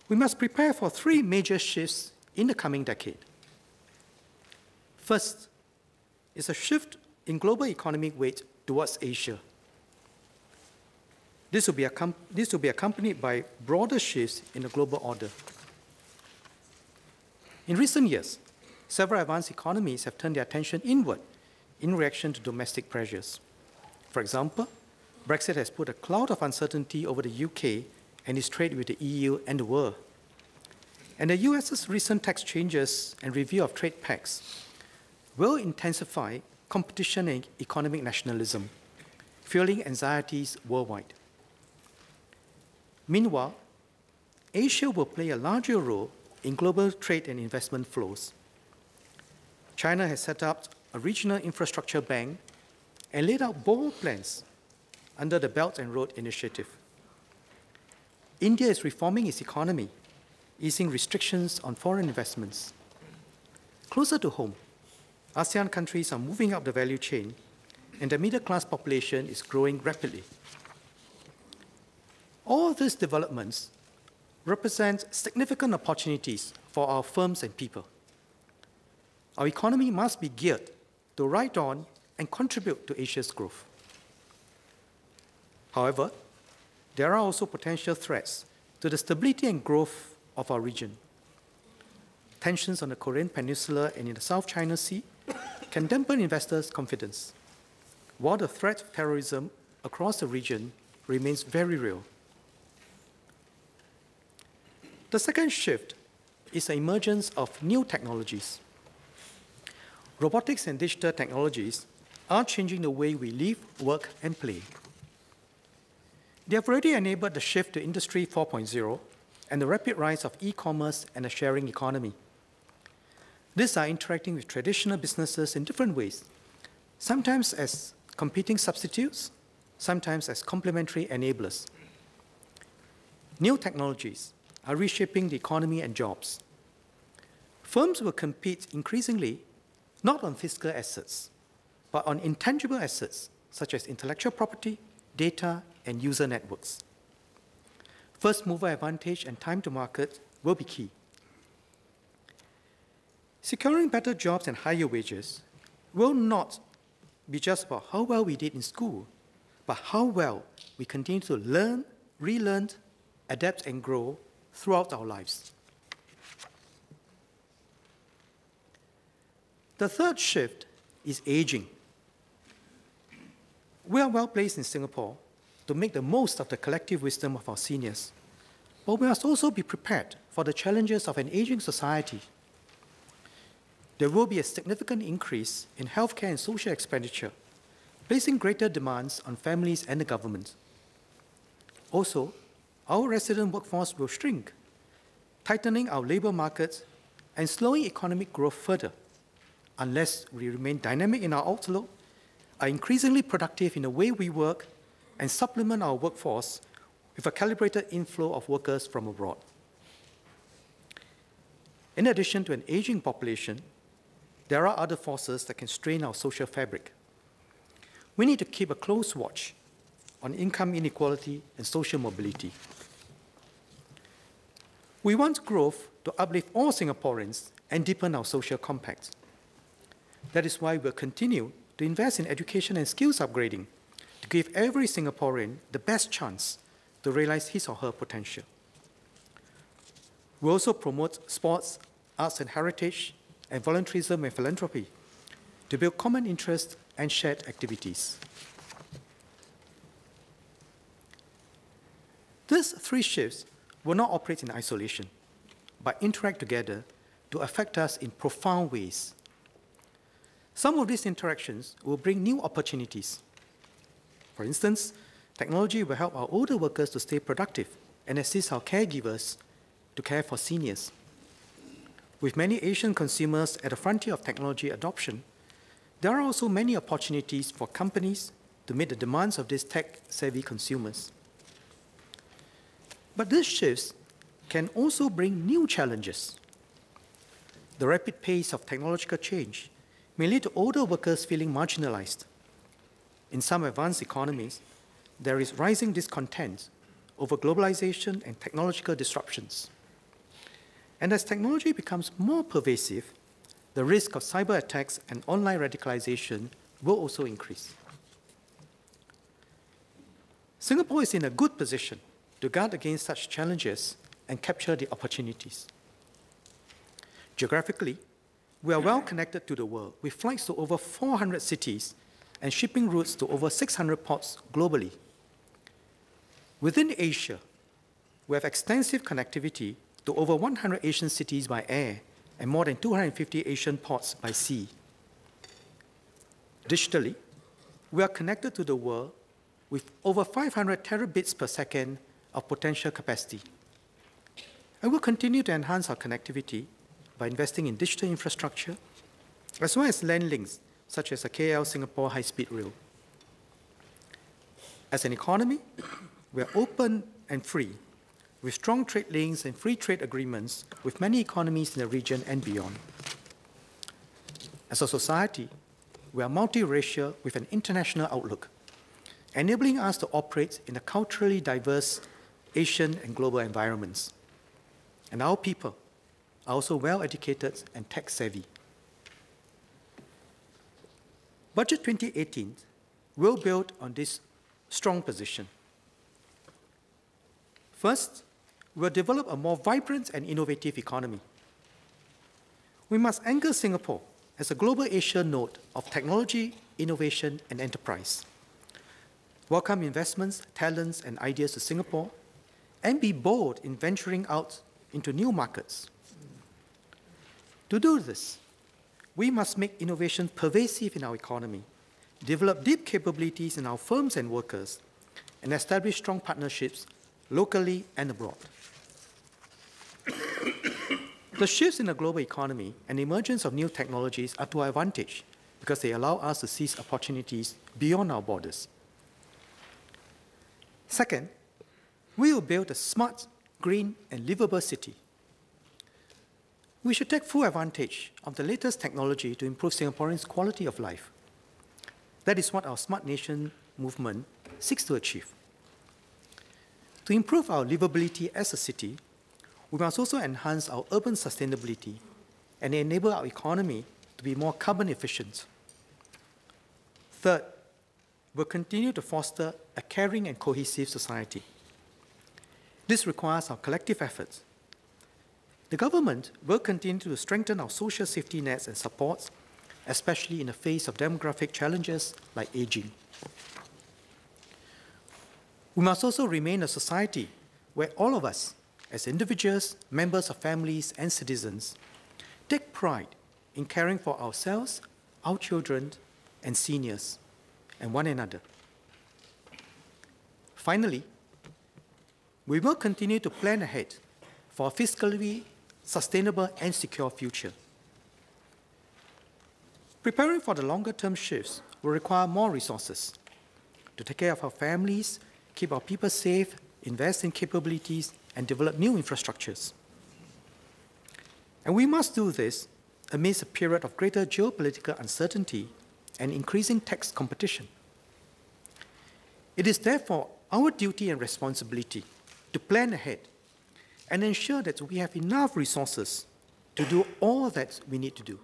we must prepare for three major shifts in the coming decade. First is a shift in global economic weight towards Asia. This will be accompanied by broader shifts in the global order. In recent years, several advanced economies have turned their attention inward in reaction to domestic pressures. For example, Brexit has put a cloud of uncertainty over the UK and its trade with the EU and the world. And the US's recent tax changes and review of trade pacts will intensify competition and economic nationalism, fueling anxieties worldwide. Meanwhile, Asia will play a larger role in global trade and investment flows. China has set up a regional infrastructure bank and laid out bold plans under the Belt and Road Initiative. India is reforming its economy, easing restrictions on foreign investments. Closer to home, ASEAN countries are moving up the value chain, and the middle-class population is growing rapidly. All these developments represent significant opportunities for our firms and people. Our economy must be geared to ride on and contribute to Asia's growth. However, there are also potential threats to the stability and growth of our region. Tensions on the Korean Peninsula and in the South China Sea can dampen investors' confidence, while the threat of terrorism across the region remains very real. The second shift is the emergence of new technologies. Robotics and digital technologies are changing the way we live, work, and play. They have already enabled the shift to Industry 4.0 and the rapid rise of e-commerce and the sharing economy. These are interacting with traditional businesses in different ways, sometimes as competing substitutes, sometimes as complementary enablers. New technologies are reshaping the economy and jobs. Firms will compete increasingly not on physical assets, but on intangible assets such as intellectual property, data, and user networks. First mover advantage and time to market will be key. Securing better jobs and higher wages will not be just about how well we did in school, but how well we continue to learn, relearn, adapt, and grow throughout our lives. The third shift is aging. We are well placed in Singapore to make the most of the collective wisdom of our seniors, but we must also be prepared for the challenges of an aging society. There will be a significant increase in healthcare and social expenditure, placing greater demands on families and the government. Also, our resident workforce will shrink, tightening our labor market and slowing economic growth further, unless we remain dynamic in our outlook, are increasingly productive in the way we work, and supplement our workforce with a calibrated inflow of workers from abroad. In addition to an aging population, there are other forces that can strain our social fabric. We need to keep a close watch on income inequality and social mobility. We want growth to uplift all Singaporeans and deepen our social compact. That is why we'll continue to invest in education and skills upgrading to give every Singaporean the best chance to realize his or her potential. We also promote sports, arts and heritage, and volunteerism and philanthropy to build common interests and shared activities. These three shifts will not operate in isolation, but interact together to affect us in profound ways. Some of these interactions will bring new opportunities. For instance, technology will help our older workers to stay productive and assist our caregivers to care for seniors. With many Asian consumers at the frontier of technology adoption, there are also many opportunities for companies to meet the demands of these tech-savvy consumers. But these shifts can also bring new challenges. The rapid pace of technological change may lead to older workers feeling marginalized. In some advanced economies, there is rising discontent over globalization and technological disruptions. And as technology becomes more pervasive, the risk of cyber attacks and online radicalization will also increase. Singapore is in a good position to guard against such challenges and capture the opportunities. Geographically, we are well connected to the world, with flights to over 400 cities and shipping routes to over 600 ports globally. Within Asia, we have extensive connectivity to over 100 Asian cities by air and more than 250 Asian ports by sea. Digitally, we are connected to the world with over 500 terabits per second of potential capacity. And we'll continue to enhance our connectivity by investing in digital infrastructure, as well as land links, such as the KL-Singapore high-speed rail. As an economy, we are open and free, with strong trade links and free trade agreements with many economies in the region and beyond. As a society, we are multiracial with an international outlook, enabling us to operate in a culturally diverse Asian and global environments. And our people are also well-educated and tech-savvy. Budget 2018 will build on this strong position. First, we'll develop a more vibrant and innovative economy. We must anchor Singapore as a global Asia node of technology, innovation, and enterprise. Welcome investments, talents, and ideas to Singapore, and be bold in venturing out into new markets. To do this, we must make innovation pervasive in our economy, develop deep capabilities in our firms and workers, and establish strong partnerships locally and abroad. The shifts in the global economy and the emergence of new technologies are to our advantage because they allow us to seize opportunities beyond our borders. Second, we will build a smart, green, and livable city. We should take full advantage of the latest technology to improve Singaporeans' quality of life. That is what our Smart Nation movement seeks to achieve. To improve our livability as a city, we must also enhance our urban sustainability and enable our economy to be more carbon efficient. Third, we'll continue to foster a caring and cohesive society. This requires our collective efforts. The government will continue to strengthen our social safety nets and supports, especially in the face of demographic challenges like aging. We must also remain a society where all of us, as individuals, members of families, and citizens, take pride in caring for ourselves, our children, and seniors, and one another. Finally, we will continue to plan ahead for a fiscally sustainable and secure future. Preparing for the longer-term shifts will require more resources to take care of our families, keep our people safe, invest in capabilities, and develop new infrastructures. And we must do this amidst a period of greater geopolitical uncertainty and increasing tax competition. It is therefore our duty and responsibility to plan ahead and ensure that we have enough resources to do all that we need to do.